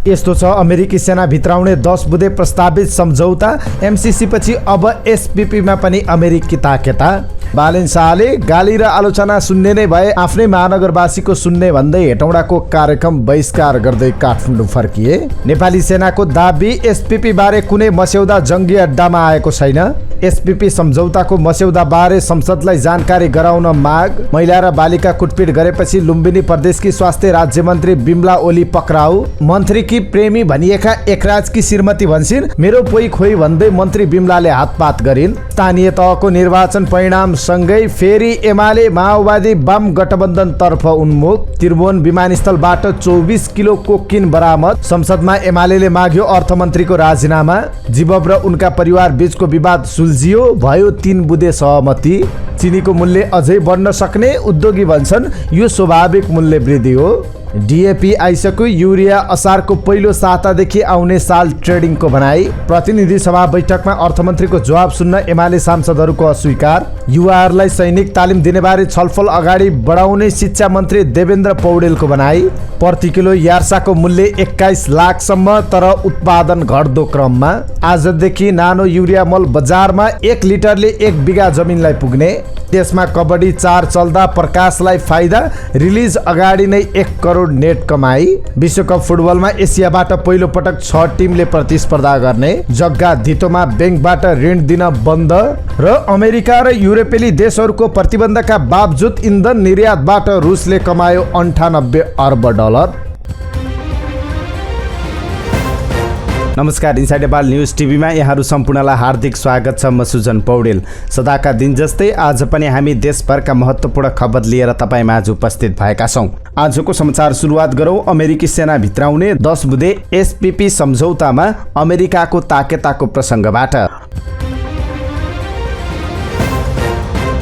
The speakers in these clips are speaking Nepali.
यस्तो छ अमेरिकी सेना भित्राउने 10 बुँदे प्रस्तावित सम्झौता। एमसीसी पछि अब एसपीपीमा पनि अमेरिकी ताकेता। बालेन शाहले गाली र आलोचना सुन्ने नै भए आफ्नै महानगरवासीको सुन्ने भन्दै हेटौँडाको कार्यक्रम बहिष्कार गर्दै काठमाडौँ फर्किए। नेपाली सेनाको दाबी एसपीपी बारे कुनै मस्यौदा जङ्गी अड्डामा आएको छैन। एसपीपी सम्झौताको मस्यौदा बारे संसदलाई जानकारी गराउन माग। महिला र बालिका कुटपिट गरेपछि लुम्बिनी प्रदेशकी स्वास्थ्य राज्य मन्त्री बिमला ओली पक्राउ। मन्त्रीकी प्रेमी भनिएका एकराजकी श्रीमती भन्छन् मेरो पोइ खोइ भन्दै मन्त्री बिमलाले हातपात गरिन्। स्थानीय तहको निर्वाचन परिणाम सँगै फेरि एमाले माओवादी वाम गठबन्धन तर्फ उन्मुख। त्रिभुवन विमानस्थलबाट 24 किलो कोकिन बरामद। संसदमा एमालेले माग्यो अर्थमन्त्रीको राजीनामा। जीवब र उनका परिवार बीचको विवाद सुल्झियो, भयो 3 बुँदे सहमति। चिनीको मूल्य अझै बढ्न सक्ने, उद्योगी भन्छन् यो स्वाभाविक मूल्य वृद्धि हो। डीएपी आइसक्यो, युरिया असारको पहिलो सातादेखि आउने साल ट्रेडिङको भनाई। प्रतिनिधि सभा बैठकमा अर्थमन्त्रीको जवाब सुन्न एमाले सांसदहरूको अस्वीकार। युवाहरूलाई सैनिक तालिम दिनेबारे छलफल अगाडि बढाउने शिक्षा मन्त्री देवेन्द्र पौडेलको भनाई। प्रति किलो यार्साको मूल्य 21 लाखसम्म, तर उत्पादन घट्दो क्रममा। आजदेखि नानो युरिया मल बजारमा 1 लिटरले 1 बिघा जमिनलाई पुग्ने। देशमा कबड्डी 4 चल्दा प्रकाशलाई फाइदा, रिलिज अगाडि नै 1 करोड नेट कमाई। विश्वकप फुटबलमा एसियाबाट पहिलो पटक 6 टिमले प्रतिस्पर्धा गर्ने। जग्गा धितोमा ब्याङ्कबाट ऋण दिन बन्द र अमेरिका र युरोपेली देशहरूको प्रतिबन्धका बावजुद इन्धन निर्यातबाट रुसले कमायो 98 अर्ब डलर। नमस्कार, इनसाइड नेपाल न्युज टिभीमा यहाँहरू सम्पूर्णलाई हार्दिक स्वागत छ। म सुजन पौडेल। सदाका दिन जस्तै आज पनि हामी देशभरका महत्त्वपूर्ण खबर लिएर तपाईमाझ उपस्थित भएका छौँ। आजको समाचार सुरुवात गरौँ अमेरिकी सेना भित्राउने 10 बुँदे एसपीपी सम्झौतामा अमेरिकाको ताकेताको प्रसङ्गबाट।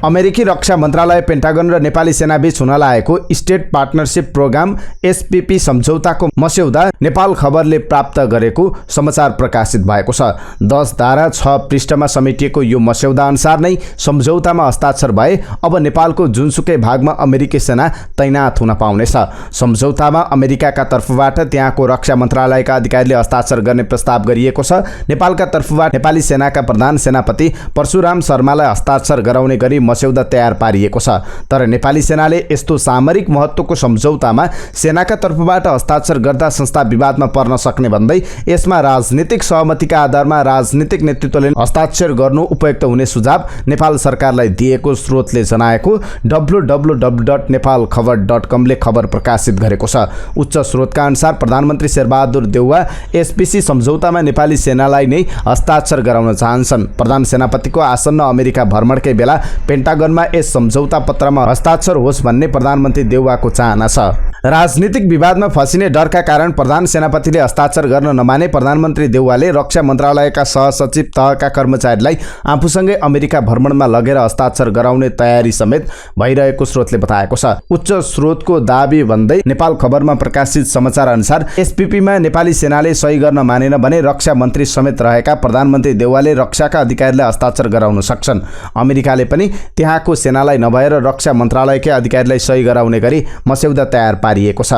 अमेरिकी रक्षा मन्त्रालय, पेन्टागन र नेपाली सेनाबीच हुन लागेको स्टेट पार्टनरसिप प्रोग्राम एसपीपी सम्झौताको मस्यौदा नेपाल खबरले प्राप्त गरेको समाचार प्रकाशित भएको छ। 10 धारा 6 पृष्ठमा समेटिएको यो मस्यौदा अनुसार नै सम्झौतामा हस्ताक्षर भए अब नेपालको जुनसुकै भागमा अमेरिकी सेना तैनात हुन पाउनेछ। सम्झौतामा अमेरिकाका तर्फबाट त्यहाँको रक्षा मन्त्रालयका अधिकारीले हस्ताक्षर गर्ने प्रस्ताव गरिएको छ। नेपालका तर्फबाट नेपाली सेनाका प्रधान सेनापति परशुराम शर्मालाई हस्ताक्षर गराउने गरी मस्यौदा तयार पारिएको छ। तर नेपाली सेनाले यस्तो सामरिक महत्त्वको सम्झौतामा सेनाका तर्फबाट हस्ताक्षर गर्दा संस्था विवादमा पर्न सक्ने भन्दै यसमा राजनीतिक सहमतिका आधारमा राजनीतिक नेतृत्वले हस्ताक्षर गर्नु उपयुक्त हुने सुझाव नेपाल सरकारलाई दिएको स्रोतले जनाएको www.nepalkhabar.com ले खबर प्रकाशित गरेको छ। उच्च स्रोतका अनुसार प्रधानमन्त्री शेरबहादुर देउवा एसपीसी सम्झौतामा नेपाली सेनालाई नै हस्ताक्षर गराउन चाहन्छन्। प्रधान सेनापतिको आसन्न अमेरिका भ्रमणकै बेला पेन्टागनमा यस सम्झौता पत्रमा हस्ताक्षर होस् भन्ने प्रधानमन्त्री देउवाको चाहना छ। राजनीतिक विवादमा फसिने डरका कारण प्रधान सेनापतिले हस्ताक्षर गर्न नमाने प्रधानमन्त्री देउवाले रक्षा मन्त्रालयका सहसचिव तहका कर्मचारीलाई आफूसँगै अमेरिका भ्रमणमा लगेर हस्ताक्षर गराउने तयारी समेत भइरहेको स्रोतले बताएको छ। उच्च स्रोतको दाबी भन्दै नेपाल खबरमा प्रकाशित समाचार अनुसार एसपीपीमा नेपाली सेनाले सही गर्न मानेन भने रक्षा मन्त्री समेत रहेका प्रधानमन्त्री देउवाले रक्षाका अधिकारीलाई हस्ताक्षर गराउन सक्छन्। अमेरिकाले पनि त्यहाँको सेनालाई नभएर रक्षा मन्त्रालयकै अधिकारीलाई सही गराउने गरी मस्यौदा तयार पारिएको छ।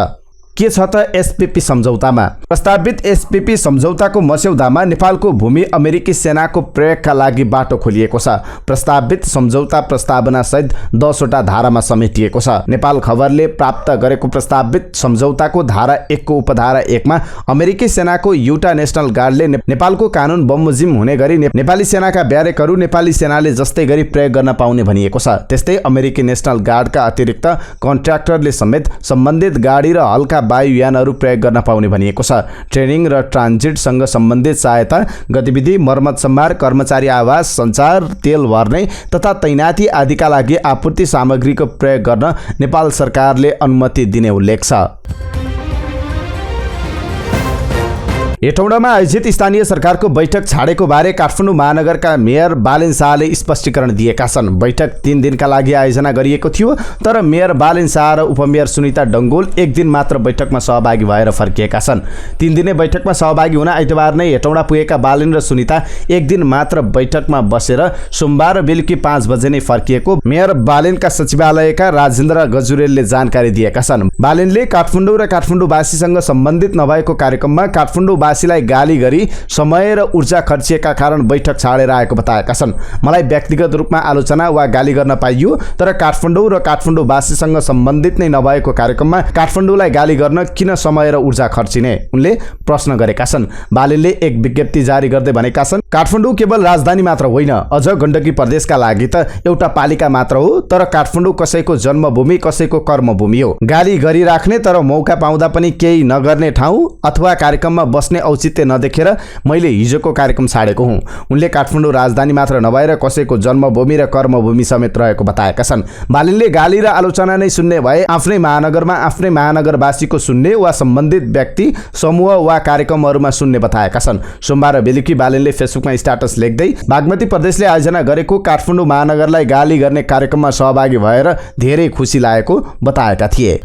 के छ त एसपीपी सम्झौतामा? प्रस्तावित एसपीपी सम्झौताको मस्यौदामा नेपालको भूमि अमेरिकी सेनाको प्रयोगका लागि बाटो खोलिएको छ। प्रस्तावित सम्झौता प्रस्तावना सहित 10 वटा धारामा समेटिएको छ। नेपाल खबरले प्राप्त गरेको प्रस्तावित सम्झौताको धारा 1 को उपधारा 1 मा अमेरिकी सेनाको युटा नेशनल गार्डले नेपालको कानुन बमोजिम हुने गरी नेपाली सेनाका ब्यारेकहरू नेपाली सेनाले जस्तै गरी प्रयोग गर्न पाउने भनिएको छ। त्यस्तै अमेरिकी नेशनल गार्डका अतिरिक्त कन्ट्र्याक्टरले समेत सम्बन्धित गाडी र हल्का वायुयानहरू प्रयोग गर्न पाउने भनिएको छ। ट्रेनिङ र ट्रान्जिटसँग सम्बन्धित सहायता गतिविधि, मर्मत सम्भार, कर्मचारी आवास, सञ्चार, तेल भर्ने तथा तैनाती आदिका लागि आपूर्ति सामग्रीको प्रयोग गर्न नेपाल सरकारले अनुमति दिने उल्लेख छ। हेटौडामा आयोजित स्थानीय सरकारको बैठक छाडेको बारे काठमाडौँ महानगरका मेयर बालेन शाहले स्पष्टीकरण दिएका छन्। बैठक 3 दिनका लागि आयोजना गरिएको थियो, तर मेयर बालेन शाह र उपमेयर सुनिता डङ्गोल 1 दिन मात्र बैठकमा सहभागी भएर फर्किएका छन्। 3 दिने बैठकमा सहभागी हुन आइतबार नै हेटौडा पुगेका बालेन र सुनिता 1 दिन मात्र बैठकमा बसेर सोमबार बेलुकी 5 बजे नै फर्किएको मेयर बालेनका सचिवालयका राजेन्द्र गजुरेलले जानकारी दिएका छन्। बालेनले काठमाडौँ र काठमाडौँवासीसँग सम्बन्धित नभएको कार्यक्रममा काठमाडौँवासीलाई गाली गरी समय र ऊर्जा खर्चिएका कारण बैठक छाडेर आएको बताएका छन्। मलाई व्यक्तिगत रूपमा आलोचना वा गाली गर्न पाइयो, तर काठमाडौँ र काठमाडौँवासीसँग सम्बन्धित नै नभएको कार्यक्रममा काठमाडौँलाई गाली गर्न किन समय र ऊर्जा खर्चिने उनले प्रश्न गरेका छन्। बालेनले एक विज्ञप्ति जारी गर्दै भनेका छन्, काठमाडौँ केवल राजधानी मात्र होइन, अझ गण्डकी प्रदेशका लागि त एउटा पालिका मात्र हो, तर काठमाडौँ कसैको जन्मभूमि कसैको कर्मभूमि हो। गाली गरिराख्ने तर मौका पाउँदा पनि केही नगर्ने ठाउँ अथवा कार्यक्रममा बस्ने औचित्य नदेखेर मैले हिजोको कार्यक्रम छाडेको हुँ। उनले काठमाडौँ राजधानी मात्र नभएर कसैको जन्मभूमि र कर्मभूमि समेत रहेको बताएका छन्। बालेनले गाली र आलोचना नै सुन्ने भए आफ्नै महानगरमा आफ्नै महानगरवासीको सुन्ने वा सम्बन्धित व्यक्ति समूह वा कार्यक्रमहरूमा सुन्ने बताएका छन्। सोमबार बेलुकी बालेनले फेसबुकमा स्ट्याटस लेख्दै बागमती प्रदेशले आयोजना गरेको काठमाडौँ महानगरलाई गाली गर्ने कार्यक्रममा सहभागी भएर धेरै खुसी लागेको बताएका थिए।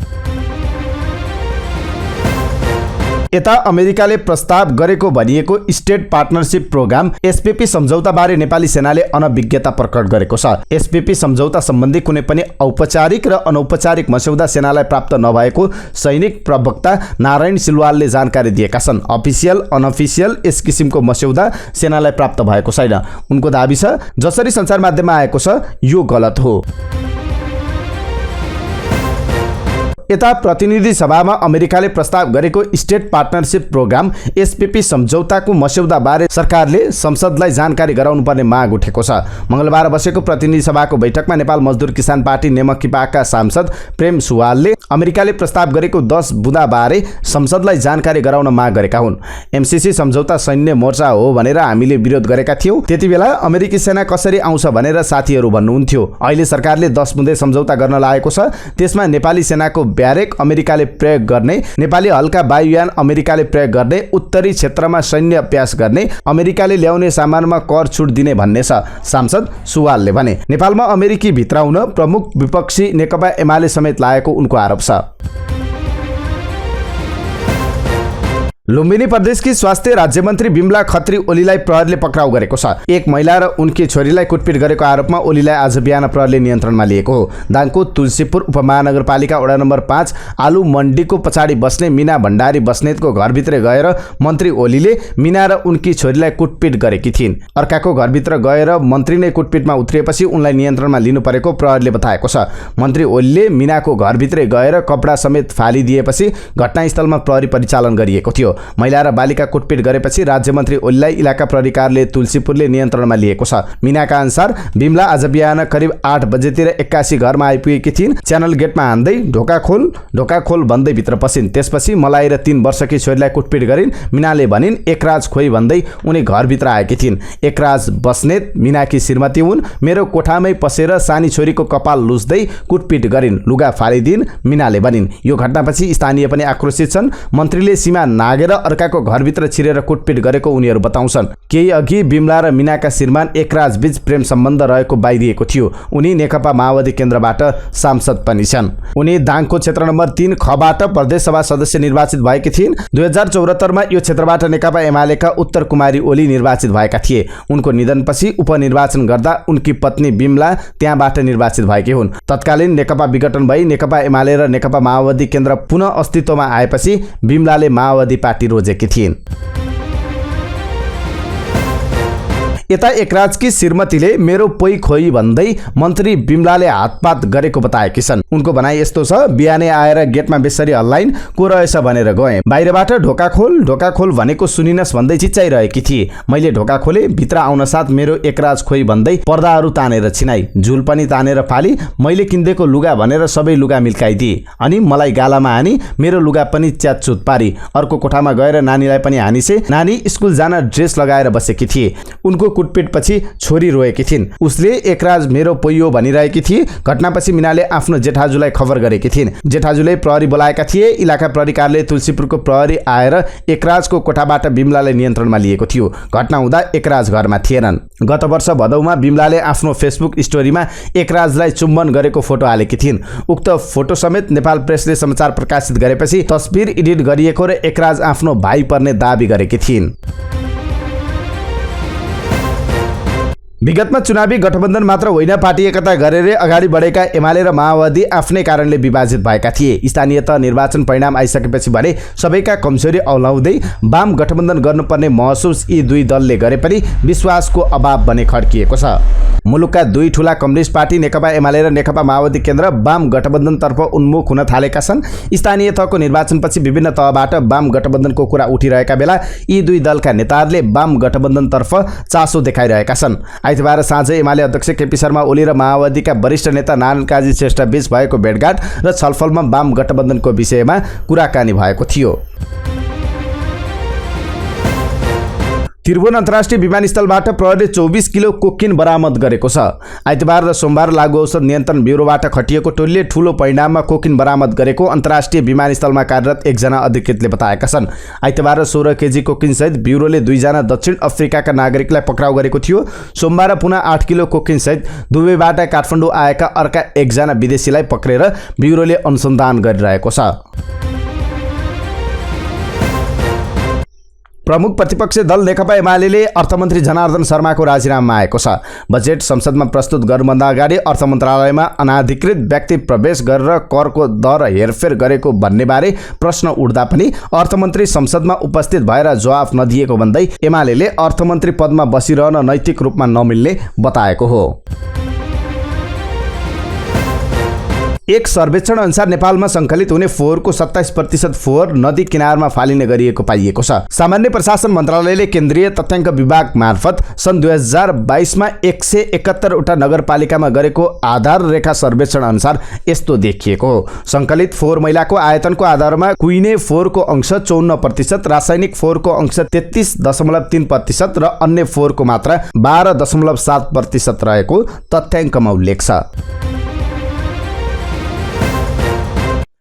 यता अमेरिकाले प्रस्ताव गरेको भनिएको स्टेट पार्टनरशिप प्रोग्राम एसपीपी सम्झौताबारे नेपाली सेनाले अनभिज्ञता प्रकट गरेको छ। एसपीपी सम्झौता सम्बन्धी कुनै पनि औपचारिक र अनौपचारिक मस्यौदा सेनालाई प्राप्त नभएको सैनिक प्रवक्ता नारायण सिलवालले जानकारी दिएका छन्। अफिसियल अनअफिसियल यस किसिमको मस्यौदा सेनालाई प्राप्त भएको छैन। उनको दाबी छ, जसरी सञ्चार माध्यममा आएको छ यो गलत हो। यता प्रतिनिधि सभामा अमेरिकाले प्रस्ताव गरेको स्टेट पार्टनरशिप प्रोग्राम एसपीपी सम्झौताको मस्यौदाबारे सरकारले संसदलाई जानकारी गराउनुपर्ने माग उठेको छ। मंगलबार बसेको प्रतिनिधि सभाको बैठकमा नेपाल मजदुर किसान पार्टी नेमकिपाका सांसद प्रेम सुवालले अमेरिकाले प्रस्ताव गरेको 10 बुँदाबारे संसदलाई जानकारी गराउन माग गरेका हुन्। एमसीसी सम्झौता सैन्य मोर्चा हो भनेर हामीले विरोध गरेका थियौं। त्यतिबेला अमेरिकी सेना कसरी आउँछ भनेर साथीहरू भन्नुहुन्थ्यो। अहिले सरकारले 10 बुँदे सम्झौता गर्न लागेको छ। त्यसमा नेपाली सेनाको ब्यारेक अमेरिकाले प्रयोग गर्ने, नेपाली हल्का वायुयान अमेरिकाले प्रयोग गर्ने, उत्तरी क्षेत्रमा सैन्य अभ्यास गर्ने, अमेरिकाले ल्याउने सामानमा कर छुट दिने भन्ने छ, सांसद सुवालले भने। नेपालमा अमेरिकी भित्राउन प्रमुख विपक्षी नेकपा एमाले समेत लागेको उनको आरोप छ। लुम्बिनी प्रदेशकी स्वास्थ्य राज्यमन्त्री बिमला खत्री ओलीलाई प्रहरीले पक्राउ गरेको छ। एक महिला र उनकी छोरीलाई कुटपिट गरेको आरोपमा ओलीलाई आज बिहान प्रहरीले नियन्त्रणमा लिएको हो। दाङको तुलसीपुर उपमहानगरपालिका वडा नम्बर 5 आलु मण्डीको पछाडि बस्ने मीना भण्डारी बस्नेतको घरभित्र गएर मन्त्री ओलीले मीना र उनकी छोरीलाई कुटपिट गरेकी थिइन्। अर्काको घरभित्र गएर मन्त्री नै कुटपिटमा उत्रिएपछि उनलाई नियन्त्रणमा लिनु परेको प्रहरीले बताएको छ। मन्त्री ओलीले मीनाको घरभित्रै गएर कपडा समेत फालिदिएपछि घटनास्थलमा प्रहरी परिचालन गरिएको थियो। महिला र बालिका कुटपिट गरेपछि राज्यमन्त्री ओलीलाई इलाका प्रहरी कार्यालय तुलसीपुरले नियन्त्रणमा लिएको छ। मीनाका अनुसार बिमला आज बिहान करिब 8 बजेतिर 81 घरमा आइपुगेकी थिइन्। च्यानल गेटमा हान्दै ढोका खोल भन्दै भित्र पसिन्। त्यसपछि मलाई र 3 वर्षकी छोरीलाई कुटपिट गरिन्। मीनाले भनिन् एकराज खोइ भन्दै उनी घरभित्र आएकी थिइन्। एकराज बस्नेत मीनाकी श्रीमती हुन्। मेरो कोठामै पसेर सानी छोरीको कपाल लुस्दै कुटपिट गरिन्, लुगा फालिदिन्, मीनाले भनिन्। यो घटनापछि स्थानीय पनि आक्रोशित छन्। मन्त्रीले सीमा नागेर अर्काको घरभित्र छिरेर कुटपिट गरेको उनीहरू बताउँछन्। केही अघि बिमला र मीनाका श्रीमान एकराज बीच प्रेम सम्बन्ध रहेको बाइदिएको थियो। उनी नेकपा माओवादी केन्द्रबाट सांसद पनि छन्। उनी दाङको क्षेत्र नम्बर 3 खबाट प्रदेश सभा सदस्य निर्वाचित भएकी थिइन्। 2074 मा यो क्षेत्रबाट नेकपा एमालेका उत्तर कुमारी ओली निर्वाचित भएका थिए। उनको निधनपछि उपनिर्वाचन गर्दा उनकी पत्नी बिमला त्यहाँबाट निर्वाचित भएकी हुन्। तत्कालीन नेकपा विघटन भई नेकपा एमाले र नेकपा माओवादी केन्द्र पुनः अस्तित्वमा आएपछि बिमलाले माओवादी पार्टी रोजेकी थिइन्। यता एकराजकी श्रीमतीले मेरो पोइ खोइ भन्दै मन्त्री बिमलाले हातपात गरेको बताएकी छन्। उनको भनाइ यस्तो छ, बिहानै आएर गेटमा बेसरी हल्लाइन, को रहेछ भनेर गएँ। बाहिरबाट ढोका खोल भनेको सुनिनस् भन्दै चिच्चाइरहेकी थिए। मैले ढोका खोले, भित्र आउन साथ मेरो एकराज खोइ भन्दै पर्दाहरू तानेर छिनाई, झुल पनि तानेर फाली, मैले किन्देको लुगा भनेर सबै लुगा मिल्काइदिए। अनि मलाई गालामा हानी, मेरो लुगा पनि च्यातचुत पारी। अर्को कोठामा गएर नानीलाई पनि हानिसे। नानी स्कुल जान ड्रेस लगाएर बसेकी थिए। उनको कुटपिटपछि छोरी रोएकी थिइन्। उसले एकराज मेरो पोइयो भनिरहेकी थिए। घटनापछि मीनाले आफ्नो जेठाजुलाई खबर गरेकी थिइन्। जेठाजुले प्रहरी बोलाएका थिए। इलाका प्रहरी कार्यालय तुलसीपुरको प्रहरी आएर एकराजको कोठाबाट बिमलालाई नियन्त्रणमा लिएको थियो। घटना हुँदा एकराज घरमा थिएनन्। गत वर्ष भदौमा बिमलाले आफ्नो फेसबुक स्टोरीमा एकराजलाई चुम्बन गरेको फोटो हालेकी थिइन्। उक्त फोटो समेत नेपाल प्रेसले समाचार प्रकाशित गरेपछि तस्बिर एडिट गरिएको र एकराज आफ्नो भाइ पर्ने दाबी गरेकी थिइन्। विगतमा चुनावी गठबन्धन मात्र होइन, पार्टी एकता गरेर अगाडि बढेका एमाले र माओवादी आफ्नै कारणले विभाजित भएका थिए। स्थानीय तह निर्वाचन परिणाम आइसकेपछि भने सबैका कमजोरी औलाउँदै वाम गठबन्धन गर्नुपर्ने महसुस यी दुई दलले गरे पनि विश्वासको अभाव बने खड्किएको छ। मुलुकका दुई ठूला कम्युनिस्ट पार्टी नेकपा एमाले र नेकपा माओवादी केन्द्र वाम गठबन्धनतर्फ उन्मुख हुन थालेका छन्। स्थानीय तहको निर्वाचनपछि विभिन्न तहबाट वाम गठबन्धनको कुरा उठिरहेका बेला यी दुई दलका नेताहरूले वाम गठबन्धनतर्फ चासो देखाइरहेका छन्। आइतबार साँझ एमाले अध्यक्ष केपी शर्मा ओली र माओवादीका वरिष्ठ नेता नारायण काजी श्रेष्ठ बीच भएको भेटघाट र छलफलमा वाम गठबन्धनको विषयमा कुराकानी भएको थियो। त्रिभुवन अन्तर्राष्ट्रिय विमानस्थलबाट प्रहरीले 24 किलो कोकिन बरामद गरेको छ। आइतबार र सोमबार लागु औषध नियन्त्रण ब्युरोबाट खटिएको टोलीले ठूलो परिणाममा कोकिन बरामद गरेको अन्तर्राष्ट्रिय विमानस्थलमा कार्यरत एकजना अधिकृतले बताएका छन्। आइतबार 16 केजी कोकिन सहित ब्युरोले 2 जना दक्षिण अफ्रिकाका नागरिकलाई पक्राउ गरेको थियो। सोमबार पुनः 8 किलो कोकिन सहित दुबईबाट काठमाडौँ आएका अर्का एकजना विदेशीलाई पक्रेर ब्युरोले अनुसन्धान गरिरहेको छ। प्रमुख प्रतिपक्षी दल नेकपा एमाले अर्थमन्त्री जनार्दन शर्माको राजीनामा आएको छ। बजेट संसदमा प्रस्तुत गर्नुभन्दा अगाडि अर्थ मन्त्रालयमा अनाधिकृत व्यक्ति प्रवेश गरेर करको दर हेरफेर गरेको भन्नेबारे प्रश्न उठ्दा पनि अर्थमन्त्री संसदमा उपस्थित भएर जवाफ नदिएको भन्दै एमाले अर्थमन्त्री पदमा बसिरहन नैतिक रूपमा नमिल्ने बताएको हो। एक सर्वेक्षण अनुसार नेपालमा सङ्कलित हुने फोहोरको 27% फोहोर नदी किनारमा फालिने गरिएको पाइएको छ। सामान्य प्रशासन मन्त्रालयले केन्द्रीय तथ्याङ्क विभाग मार्फत सन् 2022मा 171 वटा नगरपालिकामा गरेको आधार रेखा सर्वेक्षण अनुसार यस्तो देखिएको हो। सङ्कलित फोहोर मैलाको आयतनको आधारमा कुहिने फोहोरको अंश 54%, रासायनिक फोहोरको अंश 33.3% र अन्य फोहोरको मात्रा 12.7% रहेको तथ्याङ्कमा उल्लेख छ।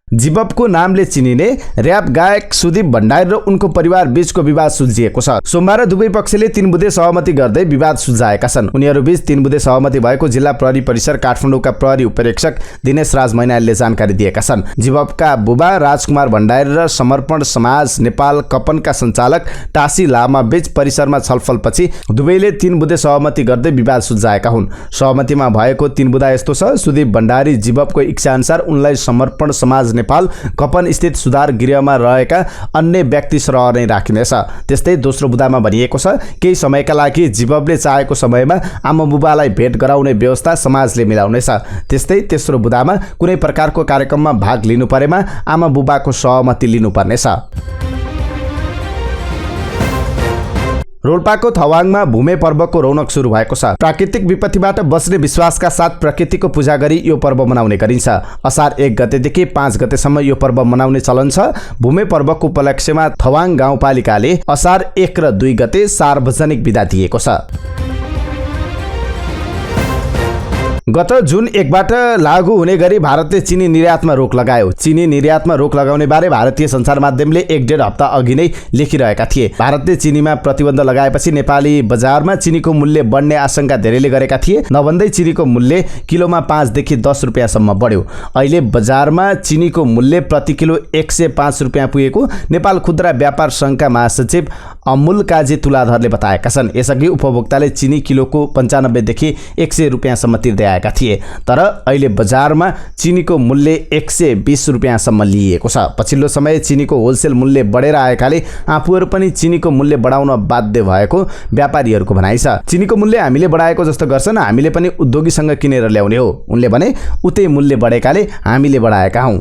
जिबबको नामले चिनिने र्याप गायक सुदीप भण्डारी र उनको परिवार बीचको विवाद सुल्झिएको छ। सोमबार दुवै पक्षले 3 बुँदे सहमति गर्दै विवाद सुल्झाएका छन्। उनीहरू बीच 3 बुँदे सहमति भएको जिल्ला प्रहरी परिसर काठमाडौँका प्रहरी उपरीक्षक दिनेश राज मैनालीले जानकारी दिएका छन्। जिबबका बुबा राजकुमार भण्डारी र समर्पण समाज नेपाल कपनका सञ्चालक टासी लामा बीच परिसरमा छलफलपछि दुवैले 3 बुँदे सहमति गर्दै विवाद सुल्झाएका हुन्। सहमतिमा भएको 3 बुँदा यस्तो छ: सुदीप भण्डारी जिबबको इच्छाअनुसार उनलाई समर्पण समाज नेपाल कपन स्थित सुधार गृहमा रहेका अन्य व्यक्ति सरह नै राखिनेछ। त्यस्तै दोस्रो बुदामा भनिएको छ, केही समयका लागि जिबबले चाहेको समयमा आमा बुबालाई भेट गराउने व्यवस्था समाजले मिलाउनेछ। त्यस्तै तेस्रो बुदामा कुनै प्रकारको कार्यक्रममा भाग लिनु परेमा आमा बुबाको सहमति लिनुपर्नेछ। रोल्पाको थवाङमा भूमे पर्वको रौनक सुरु भएको छ। प्राकृतिक विपत्तिबाट बच्ने विश्वासका साथ प्रकृतिको पूजा गरी यो पर्व मनाउने गरिन्छ। असार 1 गतेदेखि 5 गतेसम्म यो पर्व मनाउने चलन छ। भूमे पर्वको उपलक्ष्यमा थवाङ गाउँपालिकाले असार 1 र 2 गते सार्वजनिक बिदा दिएको छ। गत जुन 1 बाट लागू हुने गरी भारतले चिनी निर्यातमा रोक लगायो। चिनी निर्यातमा रोक लगाउने बारे भारतीय सञ्चार माध्यमले 1.5 हप्ता अघि नै लेखिरहेका थिए। भारतले चिनीमा प्रतिबन्ध लगाएपछि नेपाली बजारमा चिनीको मूल्य बढ्ने आशंका धेरैले गरेका थिए। नभन्दै चिनीको मूल्य किलोमा 5 देखि 10 रुपियाँसम्म बढ्यो। अहिले बजारमा चिनीको मूल्य प्रति किलो 105 रुपियाँ पुगेको नेपाल खुद्रा व्यापार सङ्घका महासचिव अमूल काजी तुलाधरले बताएका छन्। यसअघि उपभोक्ताले चिनी किलोको 95 देखि 100 रुपियाँसम्म तिर्दै आएका थिए। तर अहिले बजारमा चिनीको मूल्य 120 रुपियाँसम्म लिइएको छ। पछिल्लो समय चिनीको होलसेल मूल्य बढेर आएकाले आफूहरू पनि चिनीको मूल्य बढाउन बाध्य भएको व्यापारीहरूको भनाइ छ। चिनीको मूल्य हामीले बढाएको जस्तो गर्छन्, हामीले पनि उद्योगीसँग किनेर ल्याउने हो। उनले भने उतै मूल्य बढेकाले हामीले बढाएका हौं।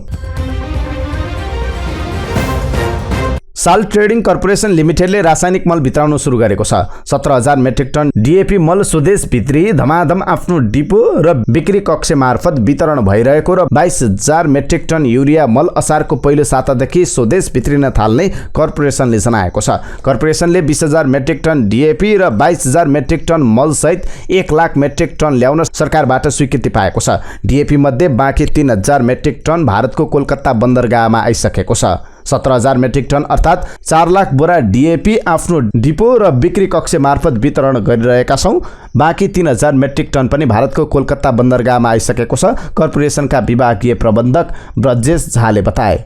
साल्ट ट्रेडिङ कर्पोरेसन लिमिटेडले रासायनिक मल भित्राउन सुरु गरेको छ। 17,000 मेट्रिक टन डीएपी मल स्वदेश भित्री धमाधम आफ्नो डिपो र बिक्री कक्ष मार्फत वितरण भइरहेको र 22,000 मेट्रिक टन युरिया मल असारको पहिलो सातादेखि स्वदेश भित्रिन थाल्ने कर्पोरेसनले जनाएको छ। कर्पोरेसनले 20,000 मेट्रिक टन डीएपी र 22,000 मेट्रिक टन मल सहित 1 लाख मेट्रिक टन ल्याउन सरकारबाट स्वीकृति पाएको छ। डीएपी मध्ये बाँकी 3,000 मेट्रिक टन भारतको कोलकाता बन्दरगाहमा आइसकेको छ। 17,000 मेट्रिक टन अर्थात् 4 लाख बोरा डीएपी आफ्नो डिपो र बिक्री कक्ष मार्फत वितरण गरिरहेका छौँ। बाँकी 3,000 मेट्रिक टन पनि भारतको कोलकाता बन्दरगाहमा आइसकेको छ, कर्पोरेसनका विभागीय प्रबन्धक ब्रजेश झाले बताए।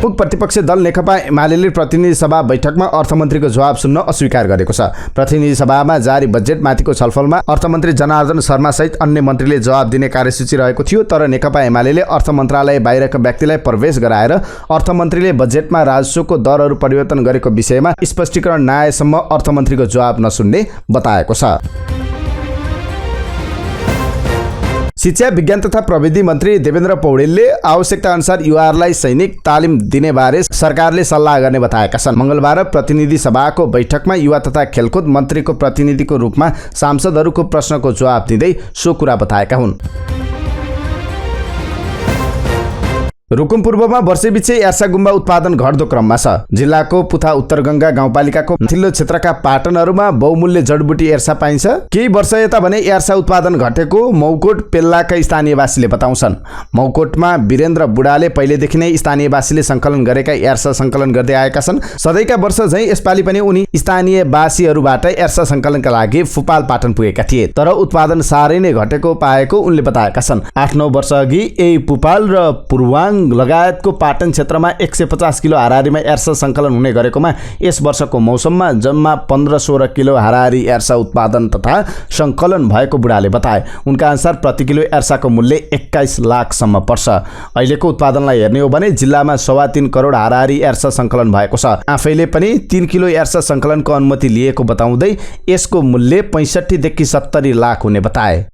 मुख्य प्रतिपक्ष दल नेकपा एमाले प्रतिनिधि सभा बैठकमा अर्थमन्त्रीको जवाब सुन्न अस्वीकार गरेको छ। प्रतिनिधि सभामा जारी बजेटमाथिको छलफलमा अर्थमन्त्री जनार्दन शर्मा सहित अन्य मन्त्रीले जवाब दिने कार्यसूची रहेको थियो, तर नेकपा एमाले अर्थ मन्त्रालय बाहिरका व्यक्तिलाई प्रवेश गराएर अर्थमन्त्रीले बजेटमा राजस्वको दरहरू परिवर्तन गरेको विषयमा स्पष्टीकरण नआएसम्म अर्थमन्त्रीको जवाब नसुन्ने बताएको छ। शिक्षा विज्ञान तथा प्रविधि मन्त्री देवेन्द्र पौडेलले आवश्यकता अनुसार युवाहरूलाई सैनिक तालिम दिने बारे सरकारले सल्लाह गर्ने बताएका छन्। मंगलबार प्रतिनिधि सभाको बैठकमा युवा तथा खेलकुद मन्त्रीको प्रतिनिधिको रूपमा सांसदहरूको प्रश्नको जवाब दिँदै सो कुरा बताएका हुन्। रुकुम पूर्वमा वर्षैपिछे यार्सा गुम्बा उत्पादन घट्दो क्रममा छ। जिल्लाको पुथा उत्तरगंगा गाउँपालिकाको माथिल्लो क्षेत्रका पाटनहरूमा बहुमूल्य जडबुटी यार्सा पाइन्छ। केही वर्ष यता भने यार्सा उत्पादन घटेको मौकोट पेल्लाका स्थानीयवासीले बताउँछन्। मौकोटमा वीरेन्द्र बुढाले पहिलेदेखि नै स्थानीयवासीले संकलन गरेका यार्सा संकलन गर्दै आएका छन्। सधैँका वर्ष झैं यसपालि पनि उनी स्थानीयवासीहरूबाट यार्सा संकलनका लागि फुपाल पाटन पुगेका थिए, तर उत्पादन साह्रै नै घटेको पाएको उनले बताएका छन्। 8-9 वर्ष अघि यही पुपाल र पूर्वाङ लगायतको पाटन क्षेत्रमा 150 किलो हाराहारीमा यार्सा संकलन हुने गरेकोमा यस वर्षको मौसममा जम्मा 15-16 किलो हाराहारी यार्सा उत्पादन तथा संकलन भएको बुढाले बताए। उनका अनुसार प्रति किलो यार्साको मूल्य 21 लाखसम्म पर्छ। अहिलेको उत्पादनलाई हेर्ने हो भने जिल्लामा 3.25 करोड हाराहारी यार्सा संकलन भएको छ। आफैले पनि 3 किलो यार्सा संकलनको अनुमति लिएको बताउँदै यसको मूल्य 65 देखि 70 लाख हुने बताए।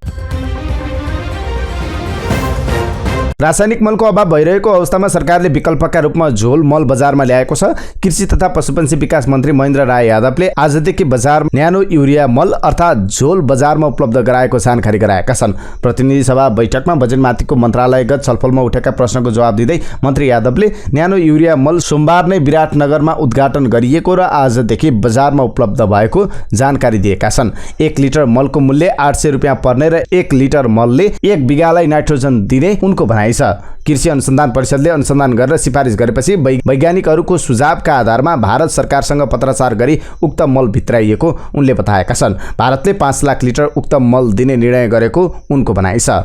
रासायनिक मलको अभाव भइरहेको अवस्थामा सरकारले विकल्पका रूपमा झोल मल बजारमा ल्याएको छ। कृषि तथा पशुपन्छी विकास मन्त्री महेन्द्र राय यादवले आजदेखि बजार न्यानो युरिया मल अर्थात् झोल बजारमा उपलब्ध गराएको जानकारी गराएका छन्। प्रतिनिधि सभा बैठकमा बजेटमाथिको मन्त्रालयगत छलफलमा उठेका प्रश्नको जवाब दिँदै मन्त्री यादवले न्यानो युरिया मल सोमबार नै विराटनगरमा उद्घाटन गरिएको र आजदेखि बजारमा उपलब्ध भएको जानकारी दिएका छन्। 1 लिटर मलको मूल्य 800 रुपियाँ पर्ने र 1 लिटर मलले 1 बिगालाई नाइट्रोजन दिने उनको भनाइ छ। कृषि अनुसन्धान परिषदले अनुसन्धान गरेर सिफारिस गरेपछि वैज्ञानिकहरूको सुझावका आधारमा भारत सरकारसँग पत्राचार गरी उक्त मल भित्राइएको उनले बताएका छन्। भारतले 5 लाख लिटर उक्त मल दिने निर्णय गरेको उनको भनाइ छ।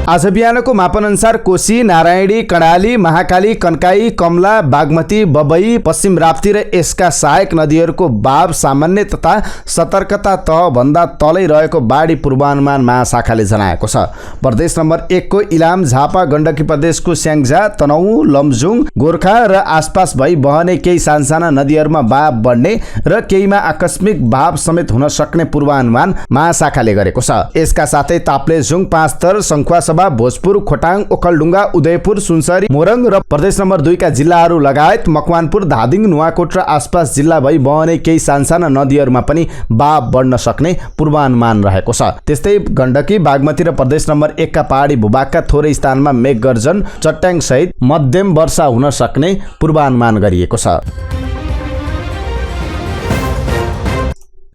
आज बिहानको मापन अनुसार कोशी, नारायणी, कर्णाली, महाकाली, कन्काई, कमला, बागमती, बबई, पश्चिम राप्ती र यसका सहायक नदीहरूको बाव सामान्य तथा सतर्कता तह भन्दा तलै रहेको बाढी पूर्वानुमान महाशाखाले जनाएको छ। प्रदेश नम्बर 1 को इलाम, झापा, गण्डकी प्रदेशको स्याङ्जा, तनहुँ, लमजुङ, गोर्खा र आसपास भई बहने केही सानसाना नदीहरूमा बाव बढ्ने र केहीमा आकस्मिक बाव समेत हुन सक्ने पूर्वानुमान महाशाखाले गरेको छ। यसका साथै ताप्लेजुङ, पाँचथर, सङ्खुवासभा, भोजपुर, खोटाङ, ओखलढुङ्गा, उदयपुर, सुनसरी, मोरङ र प्रदेश नम्बर 2 का जिल्लाहरू लगायत मकवानपुर, धादिङ, नुवाकोट र आसपास जिल्ला भई बहने केही सानसाना नदीहरूमा पनि बाव बढ्न सक्ने पूर्वानुमान रहेको छ। त्यस्तै गण्डकी, बागमती र प्रदेश नम्बर 1 का पहाडी भूभागका थोरै स्थानमा मेघगर्जन, चट्याङ सहित मध्यम वर्षा हुन सक्ने पूर्वानुमान गरिएको छ।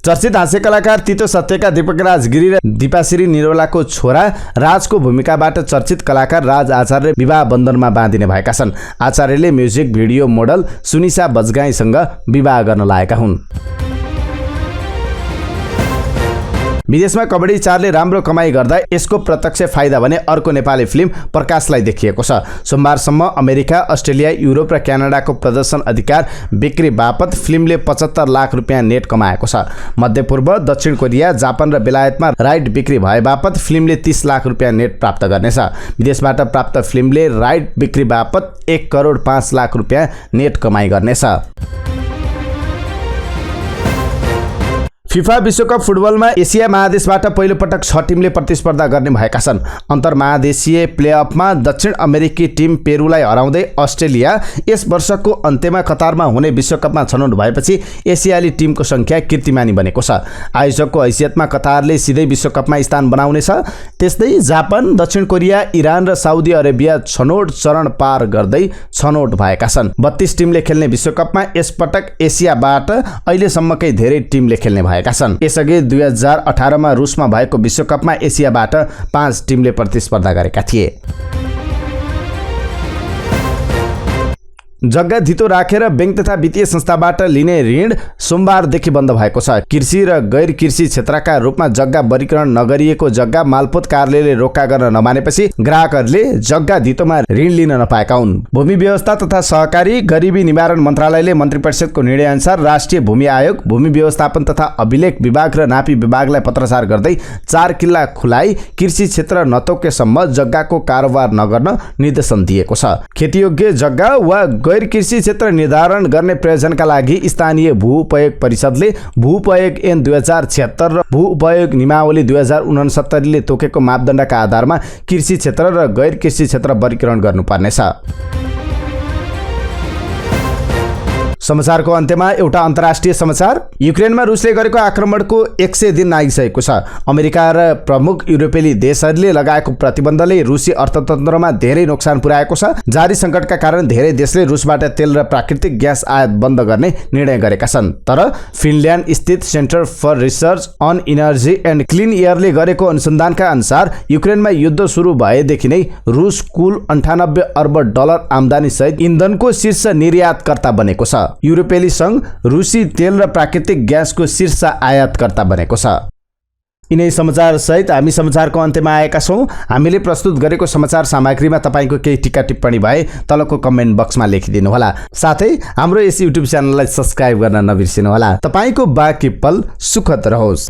चर्चित हास्य कलाकार तितो सत्यका दीपक राज गिरी र दीपाश्री निरौलाको छोरा राजको भूमिकाबाट चर्चित कलाकार राज आचार्य विवाह बन्धनमा बाँधिने भएका छन्। आचार्यले म्युजिक भिडियो मोडल सुनिसा बजगाईसँग विवाह गर्न लागेका हुन्। विदेशमा कबड्डी 4ले राम्रो कमाई गर्दा यसको प्रत्यक्ष फाइदा भने अर्को नेपाली फिल्म प्रकाशलाई देखिएको छ। सोमबारसम्म अमेरिका, अस्ट्रेलिया, युरोप र क्यानाडाको प्रदर्शन अधिकार बिक्री बापत फिल्मले 75 लाख रुपियाँ नेट कमाएको छ। मध्यपूर्व, दक्षिण कोरिया, जापान र बेलायतमा राइट बिक्री भए बापत फिल्मले 30 लाख रुपियाँ नेट प्राप्त गर्नेछ। विदेशबाट प्राप्त फिल्मले राइट बिक्री बापत 1 करोड 5 लाख रुपियाँ नेट कमाई गर्नेछ। फिफा विश्वकप फुटबलमा एसिया महादेशबाट पहिलो पटक 6 टिमले प्रतिस्पर्धा गर्ने भएका छन्। अन्तर्महादेशीय प्लेअफमा दक्षिण अमेरिकी टिम पेरुलाई हराउँदै अस्ट्रेलिया यस वर्षको अन्त्यमा कतारमा हुने विश्वकपमा छनौट भएपछि एसियाली टिमको संख्या कीर्तिमानी बनेको छ। आयोजकको हैसियतमा कतारले सिधै विश्वकपमा स्थान बनाउनेछ। त्यस्तै जापान, दक्षिण कोरिया, इरान र साउदी अरेबिया छनौट चरण पार गर्दै छनौट भएका छन्। 32 टिमले खेल्ने विश्वकपमा यसपटक एसियाबाट अहिलेसम्मकै धेरै टिमले खेल्ने भएका छन्। यसअघि 2018 मा रुसमा भएको विश्वकपमा एसियाबाट 5 टिमले प्रतिस्पर्धा गरेका थिए। जग्गा धितो राखेर बैंक तथा वित्तीय संस्थाबाट लिने ऋण सोमबारदेखि बन्द भएको छ। कृषि र गैर कृषि क्षेत्रका रूपमा जग्गा वर्गीकरण नगरिएको जग्गा मालपोत कार्यालयले रोक्का गर्न नमानेपछि ग्राहकहरूले जग्गा धितोमा ऋण लिन नपाएका हुन्। भूमि व्यवस्था तथा सहकारी गरिबी निवारण मन्त्रालयले मन्त्री परिषदको निर्णय अनुसार राष्ट्रिय भूमि आयोग, भूमि व्यवस्थापन तथा अभिलेख विभाग र नापी विभागलाई पत्राचार गर्दै 4 किल्ला खुलाई कृषि क्षेत्र नतोकेसम्म जग्गाको कारोबार नगर्न निर्देशन दिएको छ। खेतीयोग्य जग्गा वा गैर कृषि क्षेत्र निर्धारण गर्ने प्रयोजनका लागि स्थानीय भू-उपयोग परिषदले भू-उपयोग ऐन 2076 र भू-उपयोग नियमावली 2069 ले तोकेको मापदण्डका आधारमा कृषि क्षेत्र र गैर कृषि क्षेत्र वर्गीकरण गर्नुपर्नेछ। समाचारको अन्त्यमा एउटा अन्तर्राष्ट्रिय समाचार। युक्रेनमा रुसले गरेको आक्रमणको 100 दिन नागिसकेको छ। अमेरिका र प्रमुख युरोपेली देशहरूले लगाएको प्रतिबन्धले रुसी अर्थतन्त्रमा धेरै नोक्सान पुर्याएको छ। जारी सङ्कटका कारण धेरै देशले रुसबाट तेल र प्राकृतिक ग्यास आयात बन्द गर्ने निर्णय गरेका छन्। तर फिनल्यान्ड स्थित centre for research on energy and clean एयरले गरेको अनुसन्धानका अनुसार युक्रेनमा युद्ध सुरु भएदेखि नै रुस कुल 98 अर्ब डलर आम्दानी सहित इन्धनको शीर्ष निर्यातकर्ता बनेको छ। युरोपेली संघ रुसी तेल र प्राकृतिक ग्यासको शीर्ष आयातकर्ता बनेको छ। यिनै समाचार सहित हामी समाचारको अन्त्यमा आएका छौँ। हामीले प्रस्तुत गरेको समाचार सामग्रीमा तपाईँको केही टिक्का टिप्पणी भए तलको कमेन्ट बक्समा लेखिदिनु होला। साथै हाम्रो यस युट्युब च्यानललाई सब्स्क्राइब गर्न नबिर्सिनु होला। तपाईँको बाँकी पल सुखद रहोस्।